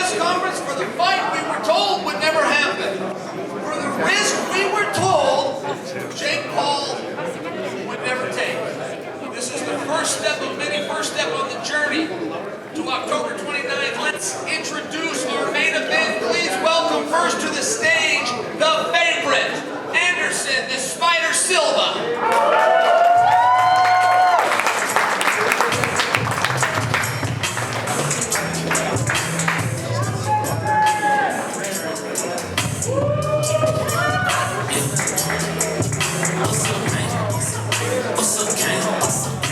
press conference for the fight we were told would never happen. For the risk we were told Jake Paul would never take. This is the first step of many, first step on the journey to October 29th. Let's introduce our main event. Please welcome first to the stage, the favorite, Anderson, the Spider Silva.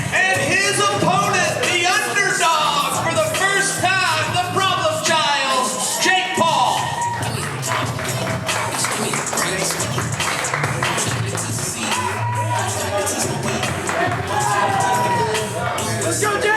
And his opponent, the underdog for the first time, the problem child, Jake Paul. Let's go, Jake! Let's go, Jake!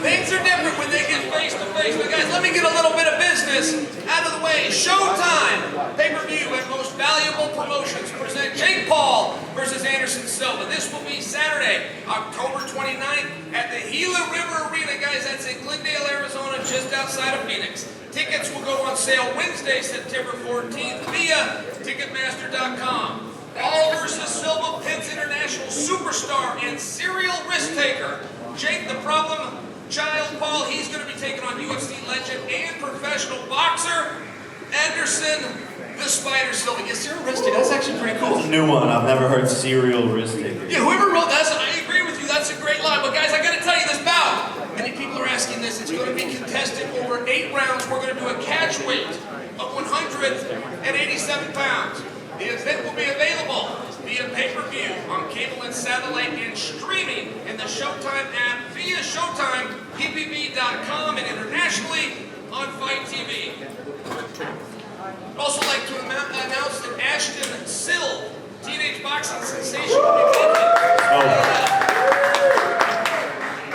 Things are different when they get face to face. But guys, let me get a little bit of business out of the way. Showtime, pay-per-view, and most valuable promotions present Jake Paul versus Anderson Silva. This will be Saturday, October 29th at the Gila River Arena. Guys, that's in Glendale, Arizona, just outside of Phoenix. Tickets will go on sale Wednesday, September 14th via Ticketmaster.com. Paul versus Silva pits international superstar and serial risk taker Jake the Problem Child Paul. He's going to be taking on UFC legend and professional boxer Anderson the Spider Silva. Yeah, serial risk taker. That's actually pretty cool. It's a new one. I've never heard serial risk taker. Yeah, whoever wrote that, I agree with you. That's a great line. But guys, I got to tell you this bout. Many people are asking this. It's going to be contested over 8 rounds. We're going to do a catch weight of 187 pounds. The event will be available via pay-per-view on cable and satellite and streaming in the Showtime app via Showtime, PPV.com, and internationally on Fight TV. I'd also like to announce that Ashton Silva, teenage boxing sensation, will be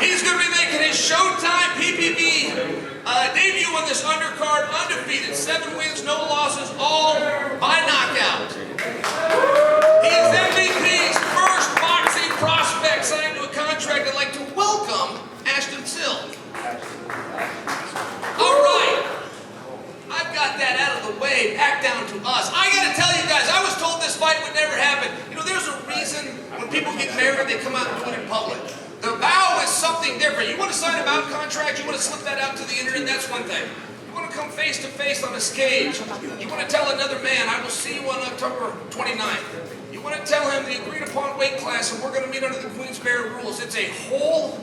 he's going to be making his Showtime PPV debut on this undercard, undefeated, 7 wins, no losses, all by knockout. He is MVP's first boxing prospect signed to a contract. I'd like to welcome Ashton Silva. All right, I've got that out of the way, back down to us. I got to tell you guys, I was told this fight would never happen. You know, there's a reason when people get married, they come out and do it in public. The vow is something different. You want to sign a vow contract, you want to slip that out to the internet, that's one thing. You want to come face to face on a stage. You want to tell another man, I will see you on October 29th. You want to tell him the agreed upon weight class and we're going to meet under the Queensberry rules. It's a whole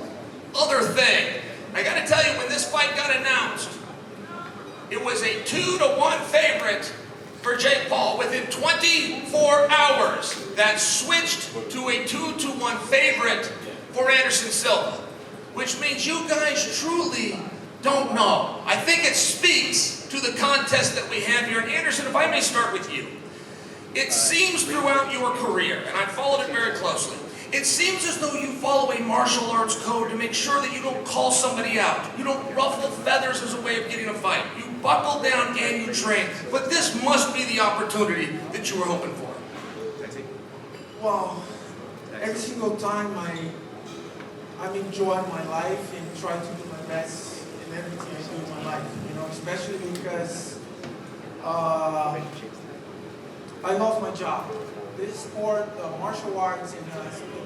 other thing. I got to tell you, when this fight got announced, it was a 2-1 favorite for Jake Paul. Within 24 hours, that switched to a 2-1 favorite for Anderson Silva, which means you guys truly don't know. I think it speaks to the contest that we have here. And Anderson, if I may start with you. It seems throughout your career, and I've followed it very closely, it seems as though you follow a martial arts code to make sure that you don't call somebody out. You don't ruffle feathers as a way of getting a fight. You buckle down and you train. But this must be the opportunity that you were hoping for. Well, every single time I'm enjoying my life and try to do my best in everything I do in my life, you know, especially because I love my job. This sport, martial arts and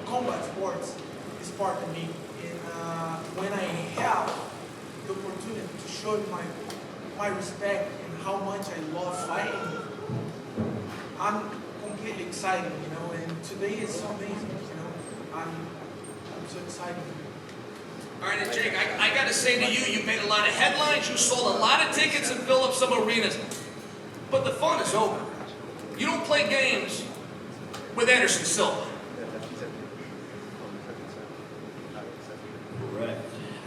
combat sports is part of me. And when I have the opportunity to show my respect and how much I love fighting, I'm completely excited, you know, and today is so amazing, you know. I'm so excited. All right, and Jake, I got to say to you, you made a lot of headlines, you sold a lot of tickets and filled up some arenas, but the fun is over. You don't play games with Anderson Silva. Correct.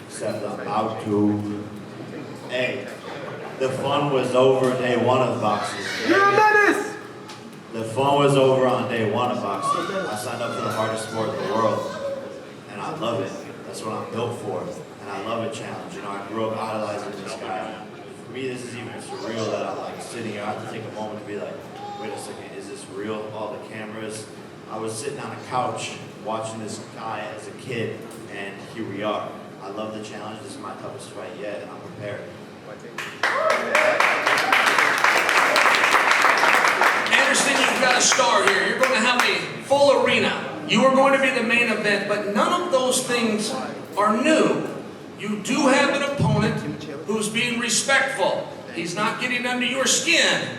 Except I'm about to. Hey, the fun was over day 1 of boxing. You're a menace! The fun was over on day 1 of boxing. I signed up for the hardest sport in the world, and I love it. That's what I'm built for, and I love a challenge. You know, I grew up idolizing this guy. For me, this is even surreal that I'm like sitting here. I have to take a moment to be like, wait a second, is this real? All the cameras. I was sitting on a couch watching this guy as a kid, and here we are. I love the challenge. This is my toughest fight yet, and I'm prepared. Anderson, you've got a star here. You're going to have a full arena. You are going to be the main event, but none of those things are new. You do have an opponent who's being respectful. He's not getting under your skin.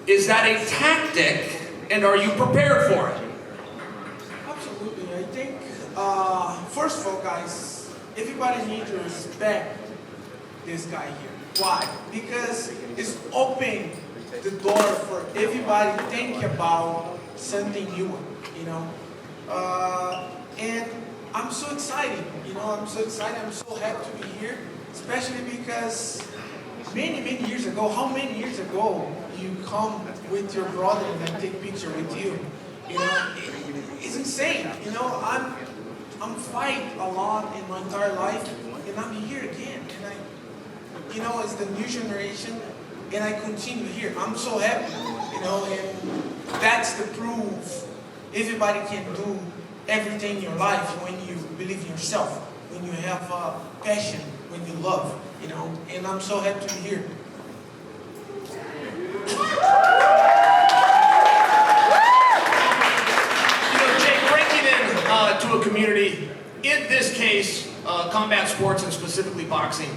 Is that a tactic, and are you prepared for it? Absolutely. I think, first of all, guys, everybody needs to respect this guy here. Why? Because it's open the door for everybody to think about something new, you know. And I'm so excited, you know, I'm so excited, I'm so happy to be here, especially because many years ago, how many years ago you come with your brother and I take picture with you, you know, it's insane, you know, I'm fight a lot in my entire life, and I'm here again, and I, you know, it's the new generation, and I continue here. I'm so happy, you know, and that's the proof. Everybody can do everything in your life when you believe in yourself, when you have passion, when you love, you know, and I'm so happy to be here. You know, Jake, breaking in to a community, in this case, combat sports and specifically boxing,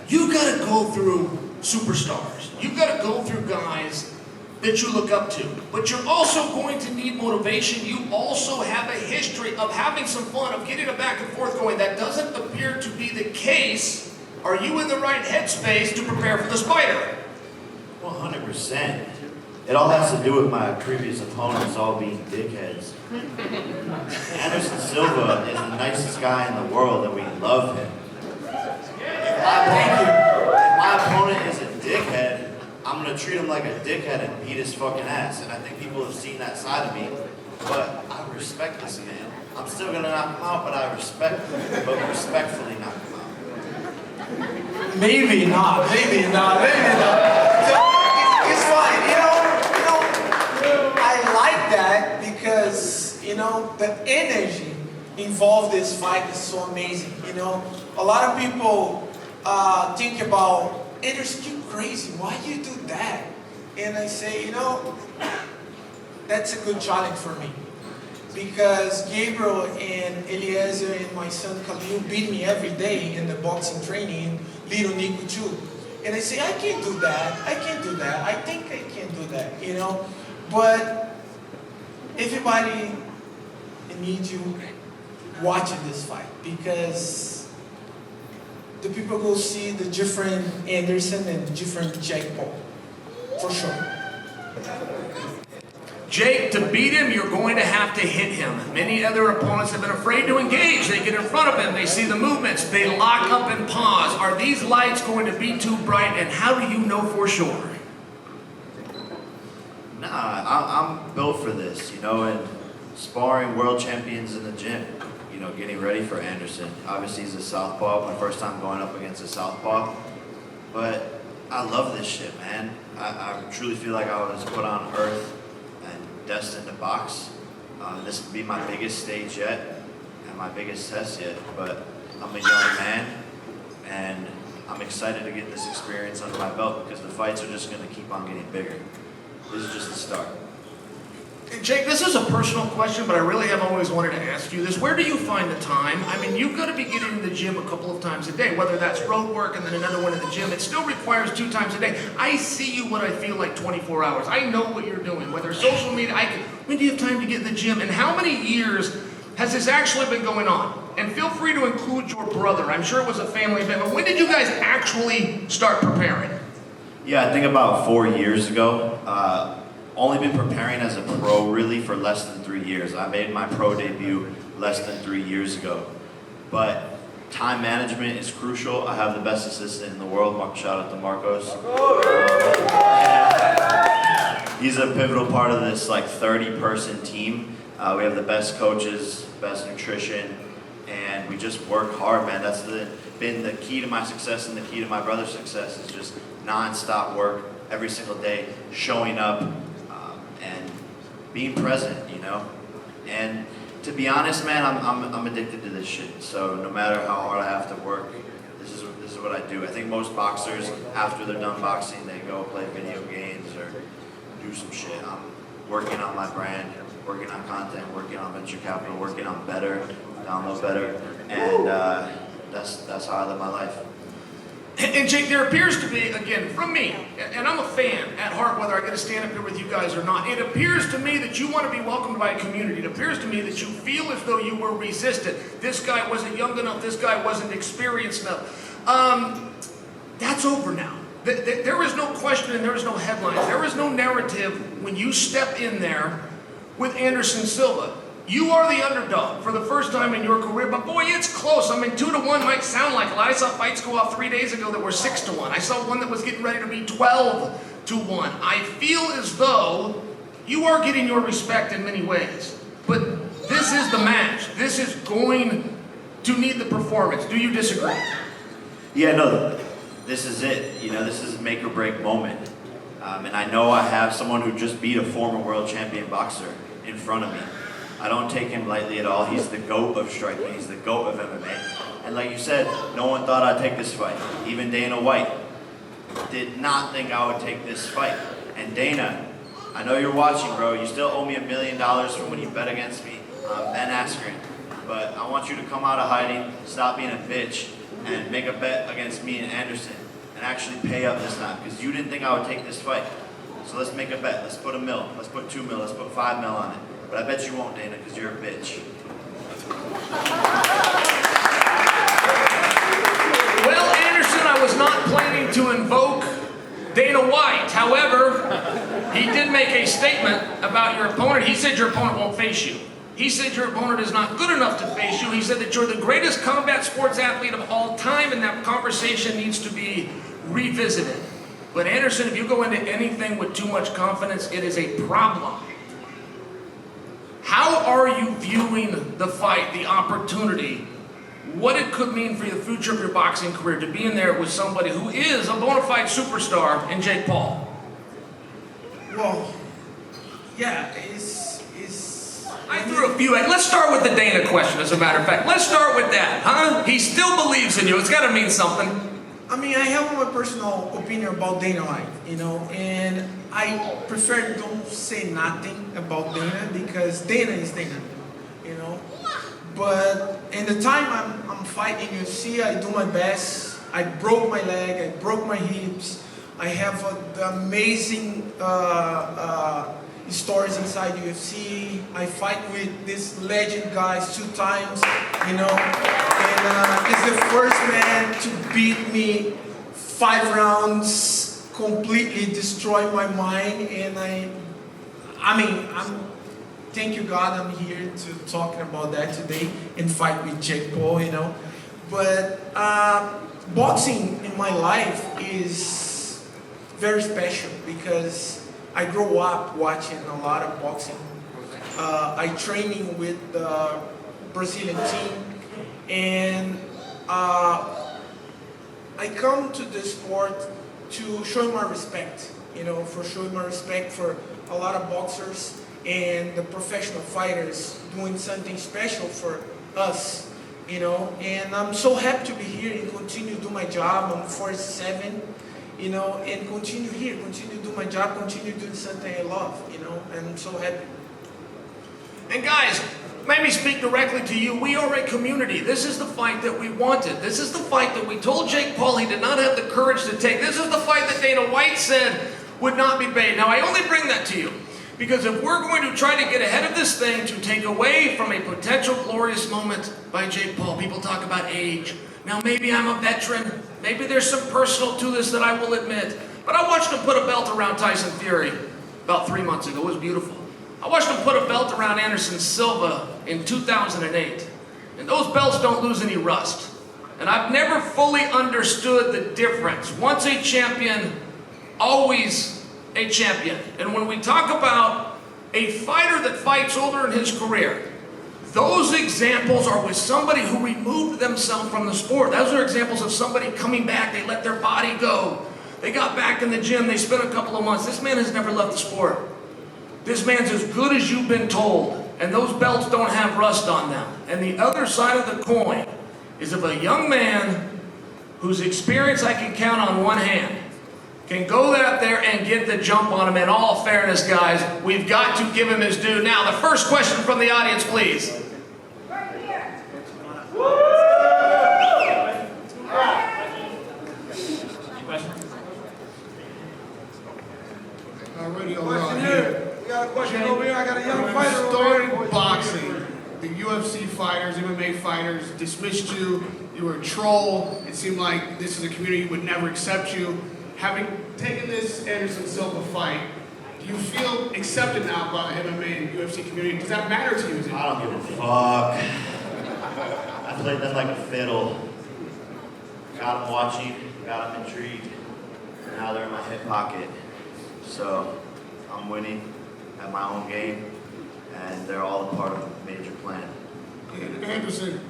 you got to go through superstars. You've got to go through guys that you look up to. But you're also going to need motivation. You also have a history of having some fun, of getting a back and forth going. That doesn't appear to be the case. Are you in the right headspace to prepare for the Spider? 100%. It all has to do with my previous opponents all being dickheads. Anderson Silva is the nicest guy in the world, and we love him. If my opponent is a dickhead, I'm going to treat him like a dickhead and beat his fucking ass. And I think people have seen that side of me. But I respect this man. I'm still going to knock him out, but I respect him. But respectfully knock him out. Maybe not. So, it's fine, you know, I like that because, you know, the energy involved in this fight is so amazing, you know. A lot of people think about, Anderson, you crazy, why you do that? And I say, you know, that's a good challenge for me. Because Gabriel and Eliezer and my son Khalil beat me every day in the boxing training, little Nico too. And I say, I can't do that, I think I can do that, you know. But everybody needs you watching this fight because the people will see the different Anderson and different Jake Paul, for sure. Jake, to beat him, you're going to have to hit him. Many other opponents have been afraid to engage. They get in front of him, they see the movements, they lock up and pause. Are these lights going to be too bright, and how do you know for sure? I'm built for this, you know, and sparring world champions in the gym, you know, getting ready for Anderson. Obviously, he's a southpaw, my first time going up against a southpaw, but I love this shit, man. I truly feel like I was put on earth and destined to box. This would be my biggest stage yet and my biggest test yet, but I'm a young man and I'm excited to get this experience under my belt because the fights are just going to keep on getting bigger. This is just the start. Jake, this is a personal question, but I really have always wanted to ask you this. Where do you find the time? I mean, you've got to be getting in the gym a couple of times a day, whether that's road work and then another one in the gym. It still requires 2 times a day. I see you what I feel like 24 hours. I know what you're doing, whether social media, when do you have time to get in the gym? And how many years has this actually been going on? And feel free to include your brother. I'm sure it was a family event, but when did you guys actually start preparing? Yeah, I think about 4 years ago. Only been preparing as a pro really for less than 3 years. I made my pro debut less than 3 years ago. But time management is crucial. I have the best assistant in the world. Shout out to Marcos. He's a pivotal part of this like 30-person team. We have the best coaches, best nutrition, and we just work hard, man. That's been the key to my success and the key to my brother's success is just non-stop work every single day, showing up and being present, you know. And to be honest, man, I'm addicted to this shit. So no matter how hard I have to work, this is what I do. I think most boxers, after they're done boxing, they go play video games or do some shit. I'm working on my brand, working on content, working on venture capital, working on better, download better, and that's how I live my life. And Jake, there appears to be, again, from me, and I'm a fan at heart, whether I get to stand up here with you guys or not, it appears to me that you want to be welcomed by a community. It appears to me that you feel as though you were resisted. This guy wasn't young enough, this guy wasn't experienced enough. That's over now. There is no question and there is no headlines. There is no narrative when you step in there with Anderson Silva. You are the underdog for the first time in your career, but boy, it's close. I mean, 2-1 might sound like a lot. I saw fights go off 3 days ago that were 6-1. I saw one that was getting ready to be 12-1. I feel as though you are getting your respect in many ways, but this is the match. This is going to need the performance. Do you disagree? Yeah, no, this is it. You know, this is a make or break moment. And I know I have someone who just beat a former world champion boxer in front of me. I don't take him lightly at all. He's the GOAT of striking. He's the GOAT of MMA. And like you said, no one thought I'd take this fight. Even Dana White did not think I would take this fight. And Dana, I know you're watching, bro. You still owe me $1 million from when you bet against me, Ben Askren. But I want you to come out of hiding, stop being a bitch, and make a bet against me and Anderson. And actually pay up this time, because you didn't think I would take this fight. So let's make a bet. Let's put $1 million. Let's put $2 million. Let's put $5 million on it. But I bet you won't, Dana, because you're a bitch. Well, Anderson, I was not planning to invoke Dana White. However, he did make a statement about your opponent. He said your opponent won't face you. He said your opponent is not good enough to face you. He said that you're the greatest combat sports athlete of all time, and that conversation needs to be revisited. But Anderson, if you go into anything with too much confidence, it is a problem. How are you viewing the fight, the opportunity, what it could mean for the future of your boxing career to be in there with somebody who is a bona fide superstar in Jake Paul? Well, yeah, I threw a few at. Let's start with the Dana question, as a matter of fact. Let's start with that, huh? He still believes in you. It's got to mean something. I mean, I have my personal opinion about Dana White, you know, and I prefer don't say nothing about Dana because Dana is Dana, you know. But in the time I'm fighting UFC, I do my best. I broke my leg, I broke my hips. I have the amazing stories inside UFC. I fight with these legend guys 2 times, you know, and he's the first man to beat me 5 rounds, completely destroy my mind, and I'm thank you God I'm here to talking about that today and fight with Jake Paul, you know. But boxing in my life is very special because I grew up watching a lot of boxing. I training with the Brazilian team, and I come to the sport to show my respect, you know, for showing my respect for a lot of boxers and the professional fighters doing something special for us, you know. And I'm so happy to be here and continue to do my job. I'm 47. You know, and continue here, continue to do my job, continue doing something I love, you know, and I'm so happy. And guys, let me speak directly to you. We are a community. This is the fight that we wanted. This is the fight that we told Jake Paul he did not have the courage to take. This is the fight that Dana White said would not be made. Now, I only bring that to you because if we're going to try to get ahead of this thing to take away from a potential glorious moment by Jake Paul, people talk about age. Now, maybe I'm a veteran. Maybe there's some personal to this that I will admit. But I watched him put a belt around Tyson Fury about 3 months ago. It was beautiful. I watched him put a belt around Anderson Silva in 2008. And those belts don't lose any rust. And I've never fully understood the difference. Once a champion, always a champion. And when we talk about a fighter that fights older in his career, Those examples are with somebody who removed themselves from the sport. Those are examples of somebody coming back, they let their body go. They got back in the gym, they spent a couple of months. This man has never left the sport. This man's as good as you've been told, and those belts don't have rust on them. And the other side of the coin is if a young man whose experience I can count on one hand can go out there and get the jump on him. In all fairness, guys, we've got to give him his due. Now, the first question from the audience, please. Right here. Radio Question here. We got a question over here. I got a young fighter over Starting here. boxing, the UFC fighters, MMA fighters dismissed you. You were a troll. It seemed like this is a community would never accept you. Having taken this Anderson Silva fight, do you feel accepted now by the MMA and UFC community? Does that matter to you? I don't give a fuck. I played them like a fiddle. Got them watching, got them intrigued. And now they're in my hip pocket. So I'm winning at my own game, and they're all a part of a major plan. And Anderson,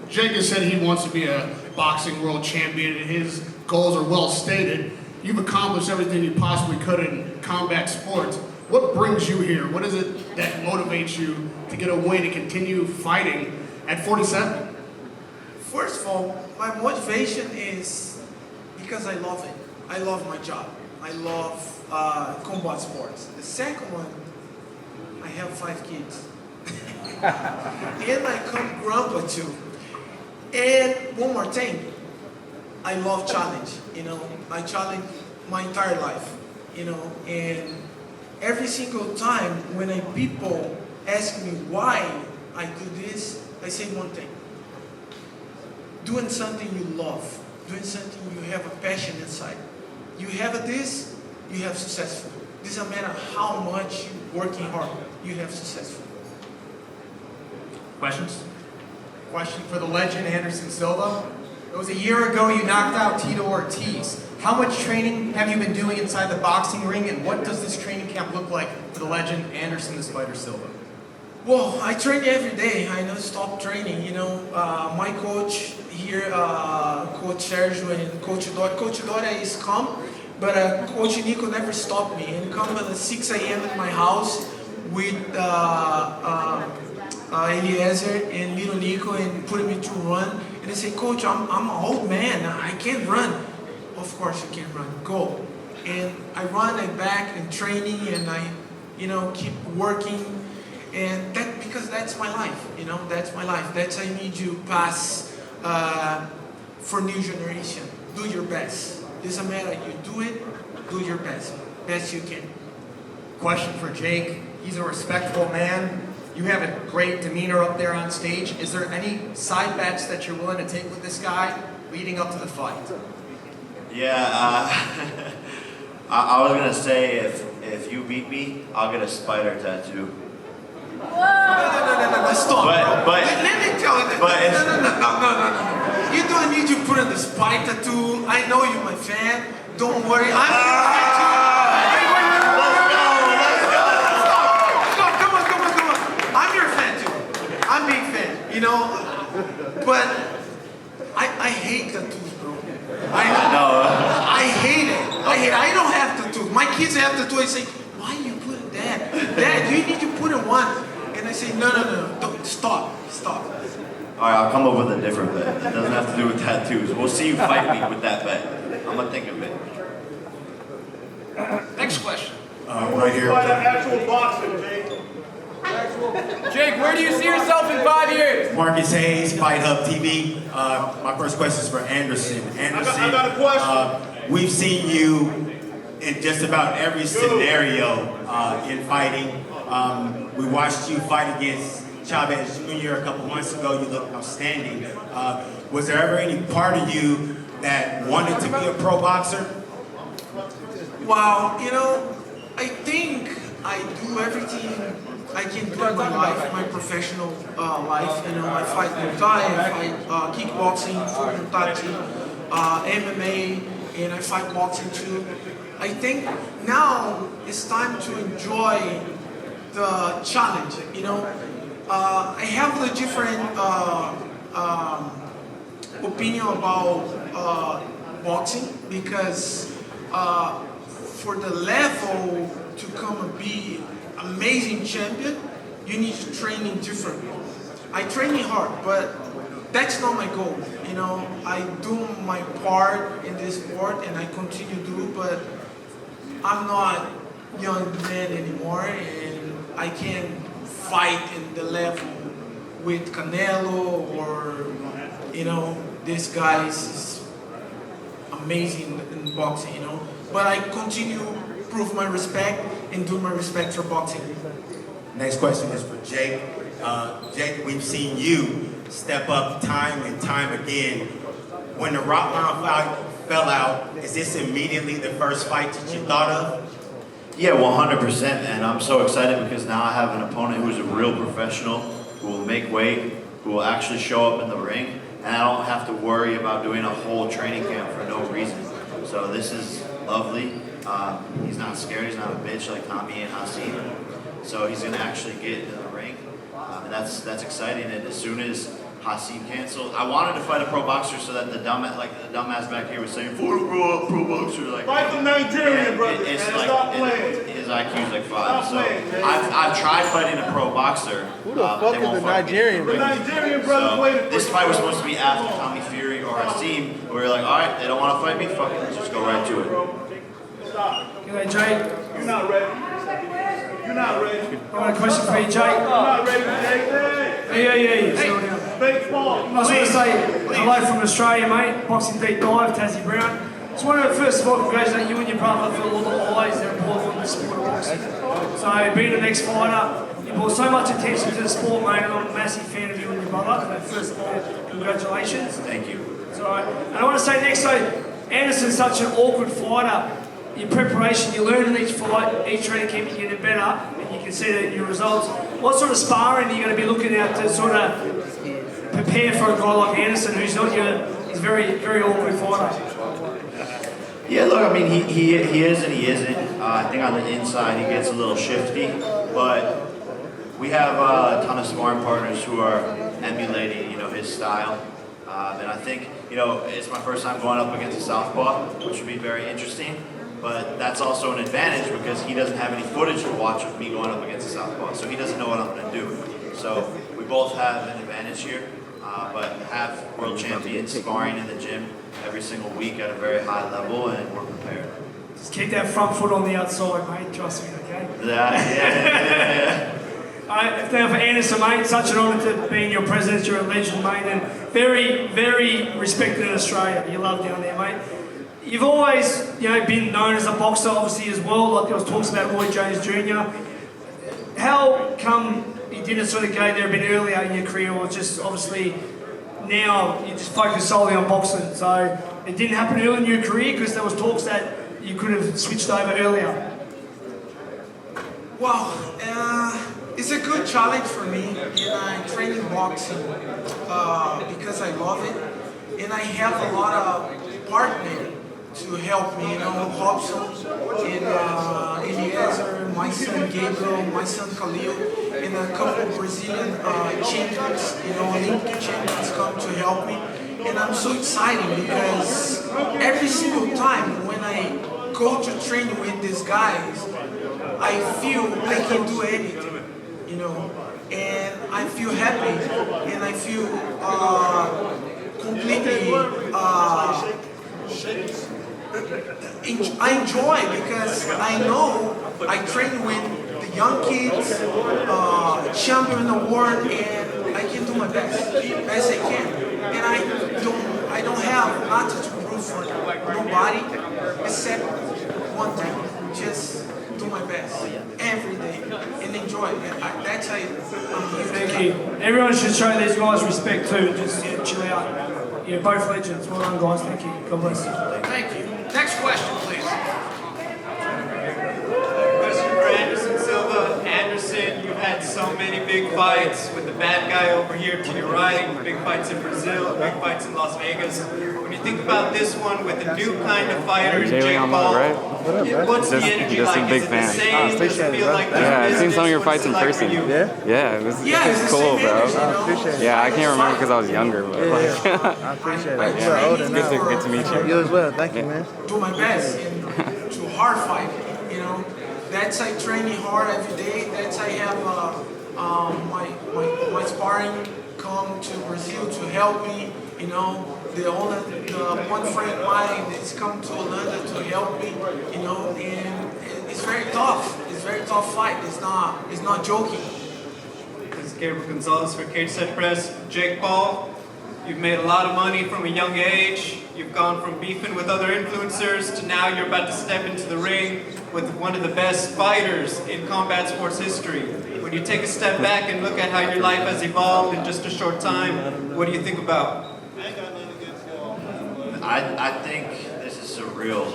Jake has said he wants to be a boxing world champion, and his goals are well stated. You've accomplished everything you possibly could in combat sports. What brings you here? What is it that motivates you to get a win and continue fighting at 47? First of all, my motivation is because I love it. I love my job. I love combat sports. The second one, I have 5 kids. And I come grandpa too. And one more thing, I love challenge. I challenge my entire life. And every single time when people ask me why I do this, I say one thing. Doing something you love, doing something you have a passion inside. You have this, you have successful. Doesn't matter how much you're working hard, you have successful. Questions? Question for the legend, Anderson Silva. It was a year ago you knocked out Tito Ortiz. How much training have you been doing inside the boxing ring, and what does this training camp look like for the legend, Anderson the Spider Silva? Well, I train every day. I don't stop training. My coach here, Coach Sergio and Coach Dora. Coach Dora is calm, but Coach Nico never stopped me. And come at 6 a.m. at my house with Eliezer and little Nico and putting me to run. And they say, Coach, I'm an old man. I can't run. Of course you can run. Go. And I run and back and training, and I, keep working. And because that's my life, that's my life. That's I need to pass for new generation. Do your best. Doesn't matter, you do it, do your best you can. Question for Jake. He's a respectful man. You have a great demeanor up there on stage. Is there any side bets that you're willing to take with this guy leading up to the fight? Yeah, I was gonna say if you beat me, I'll get a spider tattoo. No, stop. But Let me tell you that. No. You don't need to put on the spy tattoo. I know you're my fan. Don't worry. I'm your fan too. Stop. Come on. I'm your fan too. I'm a big fan. But I hate tattoos, bro. I hate it. I don't have tattoos. My kids have tattoos. I say, why you put it there? Dad, you need to put it one. And I say, no, don't, stop. All right, I'll come up with a different bet. It doesn't have to do with tattoos. We'll see you fight me with that bet. I'm gonna think of it. Next question. Right here. Actual boxing, Jake. Jake, where do you see yourself in 5 years? Marcus Hayes, Fight Hub TV. My first question is for Anderson. Anderson, I got a question. We've seen you in just about every scenario in fighting. We watched you fight against Chavez Jr. a couple months ago. You looked outstanding. Was there ever any part of you that wanted to be a pro boxer? Wow, I think I do everything I can do in my life, my professional life. I fight Muay Thai, I fight kickboxing, Full Thai, MMA, and I fight boxing too. I think now it's time to enjoy the challenge. I have a different opinion about boxing because for the level to come and be amazing champion, you need to train differently. I train hard, but that's not my goal. You know, I do my part in this sport and I continue to do, but I'm not young man anymore and I can't fight in the level with Canelo or, you know, this guy is amazing in boxing, you know. But I continue to prove my respect and do my respect for boxing. Next question is for Jake. Jake, we've seen you step up time and time again. When the rock fight fell out, is this immediately the first fight that you thought of? Yeah, 100%, and I'm so excited because now I have an opponent who's a real professional, who will make weight, who will actually show up in the ring, and I don't have to worry about doing a whole training camp for no reason. So this is lovely. He's not scared, he's not a bitch like Tommy and Hasim. So he's gonna actually get into the ring, and that's exciting. And as soon as Hasim canceled, I wanted to fight a pro boxer so that the dumbass back here was saying, for a pro boxer, like Fight the Nigerian, brother. it's Man. like Stop playing. his IQ's like 5. So playing, man. I've tried fighting a pro boxer. Who the fuck is the Nigerian? The Nigerian brother played This fight was supposed to be after Tommy Fury or Hasim. We were like, all right, they don't want to fight me. Fuck it, let's just go right to it. Stop. G'day, Jake. You're not ready. You're not ready. I got a question for you, Jake. You're not ready, Jake. Yeah. Slow down. Baseball. I just want to say hello from Australia, mate. Boxing Deep Dive, Tassie Brown. Just want to first of all congratulate you and your brother for all the highs that are brought from the sport of boxing. So being an ex-fighter, you brought so much attention to the sport, mate, and I'm a massive fan of you and your brother. So first of all, congratulations. Thank you. It's all right. And I want to say next, so Anderson's such an awkward fighter. Your preparation, you learn in each fight, each training camp you're getting better, and you can see that your results. What sort of sparring are you going to be looking at to sort of prepare for a guy like Anderson, who's not he's very, very awkward fighter? Yeah, look, I mean, he is and he isn't. I think on the inside he gets a little shifty, but we have a ton of sparring partners who are emulating, you know, his style. And I think, you know, it's my first time going up against a southpaw, which would be very interesting. But that's also an advantage because he doesn't have any footage to watch of me going up against a southpaw, so he doesn't know what I'm going to do. So we both have an advantage here, but have world champions sparring in the gym every single week at a very high level, and we're prepared. Just keep that front foot on the outside, mate. Trust me, okay? Yeah. Now for Anderson, mate, such an honour to be in your presence. You're a legend, mate, and very, very respected in Australia. You love down there, mate. You've always, you know, been known as a boxer, obviously, as well. Like there was talks about Roy Jones Jr. How come you didn't sort of go there a bit earlier in your career, or just obviously now you just focus solely on boxing? So it didn't happen early in your career because there was talks that you could have switched over earlier. Well, it's a good challenge for me, and I train in boxing because I love it, and I have a lot of partners to help me, you know, Robson and Eliezer, my son Gabriel, my son Khalil, and a couple of Brazilian champions, you know, Olympic champions come to help me, and I'm so excited because every single time when I go to train with these guys, I feel I can do anything, you know, and I feel happy, and I feel completely, I enjoy because I know I train with the young kids, champion in the world, and I can do my best as I can, and I don't have nothing to prove for nobody except one thing, just do my best every day and enjoy it. That's how I'm here. Thank you. Everyone should show these guys respect too. Just chill out. You're both legends. Well done, guys. Thank you. God bless you. Thank you. Next question, please. Question for Anderson Silva. Anderson, you've had had so many big fights with the bad guy over here to your right, big fights in Brazil, big fights in Las Vegas. When you think about this one with a new kind of fighter, Jake Paul, what's the energy just like? a big Is it fan. the same? Does it feel like Yeah, I've seen some of your business? fights in What's it like person. for you? Yeah, it's cool, bro. Yeah, I can't remember because I was younger, but like, I appreciate it. but You're yeah, older it's now. good to meet you. You as well. Thank you, man. Do my best and to hard fight. You know, that's I training hard every day. That's I have my sparring come to Brazil to help me. You know, the one friend of mine is come to London to help me. You know, and it's very tough. It's a very tough fight. It's not joking. This is Gabriel Gonzalez for Cage Set Press. Jake Paul, you've made a lot of money from a young age. You've gone from beefing with other influencers to now you're about to step into the ring with one of the best fighters in combat sports history. When you take a step back and look at how your life has evolved in just a short time, what do you think about? I think this is surreal.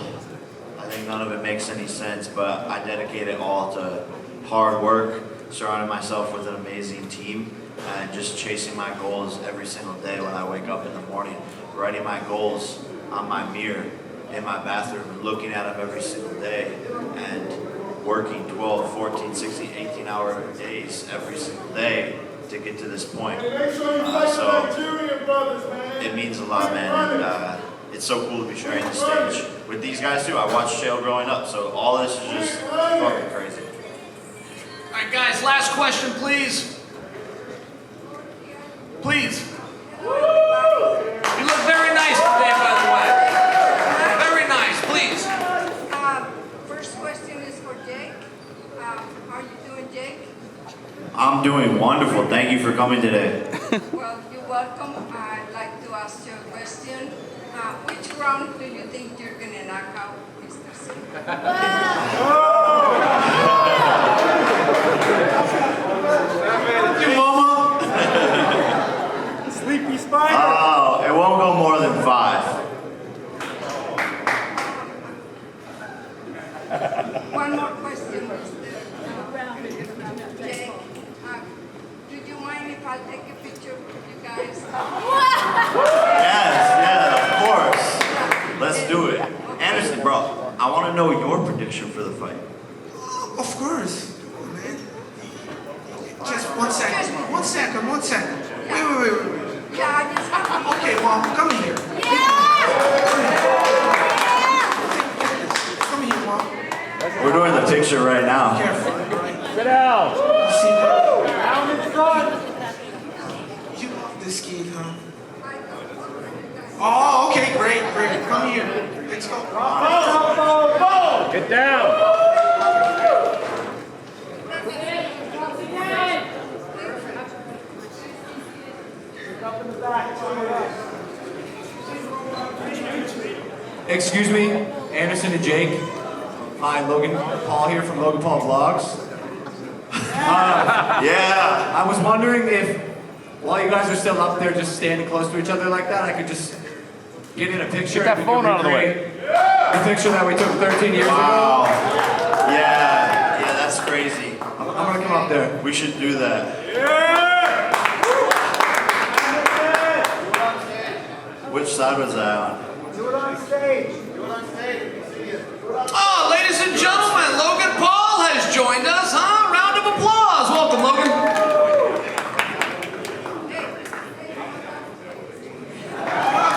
I think none of it makes any sense, but I dedicate it all to hard work, surrounding myself with an amazing team, and just chasing my goals every single day when I wake up in the morning, writing my goals on my mirror in my bathroom and looking at them every single day, and working 12, 14, 16, 18-hour days every single day to get to this point. So it means a lot, man. And, it's so cool to be sharing the stage with these guys too. I watched Shale growing up, so all this is just fucking crazy. All right, guys, last question, please. Please. You look very nice today, by the way. Very nice, please. First question is for Jake. How are you doing, Jake? I'm doing wonderful. Thank you for coming today. Well, you're welcome. I'd like to ask you a question. Which round do you think you're going to knock out Mr. Silva? You mama? Sleepy spider. Oh, it won't go more than 5. One more question, Mr. Jake. Do you mind if I take a picture with you guys? Yes, of course. Let's do it. Anderson, bro, I want to know your prediction for the fight. Of course. Man. Just 1 second. 1 second. 1 second. Wait. Yeah, I just want to... Okay, Mom, come here. Come here, Mom. We're doing the picture right now. Careful, right? Sit down. You see that? Down in front. You love this kid, huh? Oh, okay, great. Come here. Let's go. Get down. Excuse me, Anderson and Jake. Hi, Logan Paul here from Logan Paul Vlogs. Yeah. I was wondering if, while you guys are still up there just standing close to each other like that, I could just get in a picture. Get that and we phone could out of the way. recreate the picture that we took 13 years Wow. ago. Yeah, that's crazy. I'm gonna come up there. We should do that. Which side was that on? Do it on stage. Oh, ladies and gentlemen, Logan Paul has joined us, huh? Round of applause. Welcome, Logan.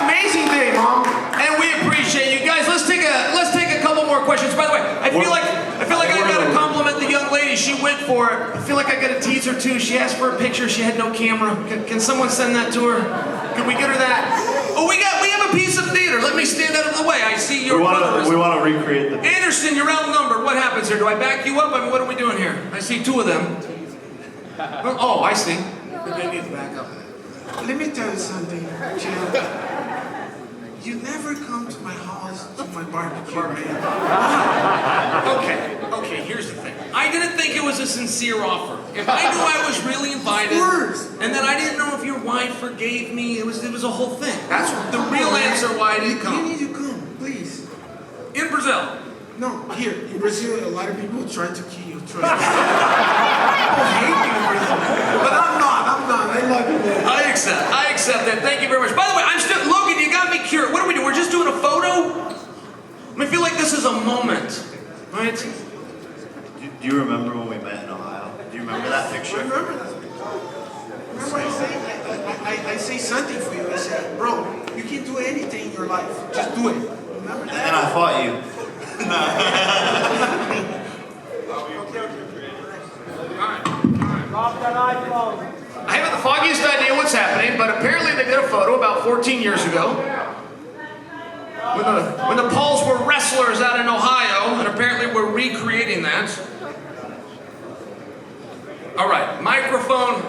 Amazing day, Mom. And we appreciate you guys. Let's take a couple more questions. By the way, I feel like I gotta compliment the young lady. She went for it. I feel like I gotta tease her too. She asked for a picture. She had no camera. Can someone send that to her? Can we get her that? Oh, we have a piece of theater. Let me stand out of the way. I see your brother. We want to recreate the. Anderson, you're outnumbered. What happens here? Do I back you up? I mean, what are we doing here? I see 2 of them. Oh, I see. They need to back up. Let me tell you something, Jill. You never come to my house to my barbecue, man. Okay, here's the thing. I didn't think it was a sincere offer. If I knew I was really invited, Of course. and then I didn't know if your wife forgave me, it was a whole thing. That's the real answer why I didn't You come. need to come, please. In Brazil, No, here in Brazil, a lot of people try to kill you. Trust me. People hate you in Brazil, but I'm not. I love you, man. I accept that. Thank you very much. By the way, Logan, you got me curious. What are we doing? We're just doing a photo? I feel like this is a moment, right? Do you remember when we met in Ohio? Do you remember that picture? I remember that. Remember I say something for you. I said, bro, you can do anything in your life. Just do it. Remember that? And I fought you. Drop that iPhone. I haven't the foggiest idea what's happening, but apparently they did a photo about 14 years ago when the Pauls were wrestlers out in Ohio, and apparently we're recreating that. All right, microphone.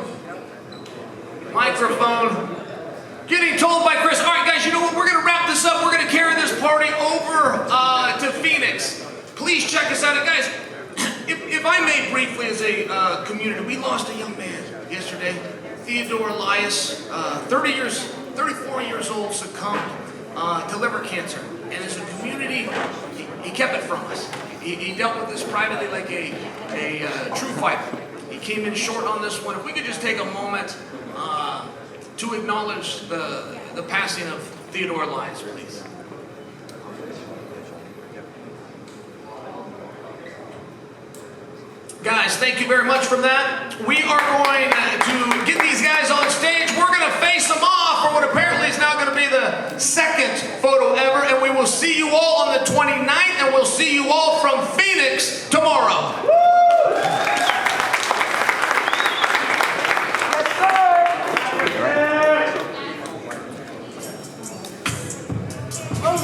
Getting told by Chris. All right, guys, you know what? We're going to wrap this up. We're going to carry this party over to Phoenix. Please check us out. And guys, if I may briefly as a community, we lost a young man yesterday. Theodore Elias, 34 years old, succumbed to liver cancer. And as a community, he kept it from us. He dealt with this privately like a true fighter. He came in short on this one. If we could just take a moment to acknowledge the passing of Theodore Elias, please. Guys, thank you very much for that. We are going to get these guys on stage. We're going to face them off for what apparently is now going to be the second photo ever. And we will see you all on the 29th, and we'll see you all from Phoenix tomorrow. All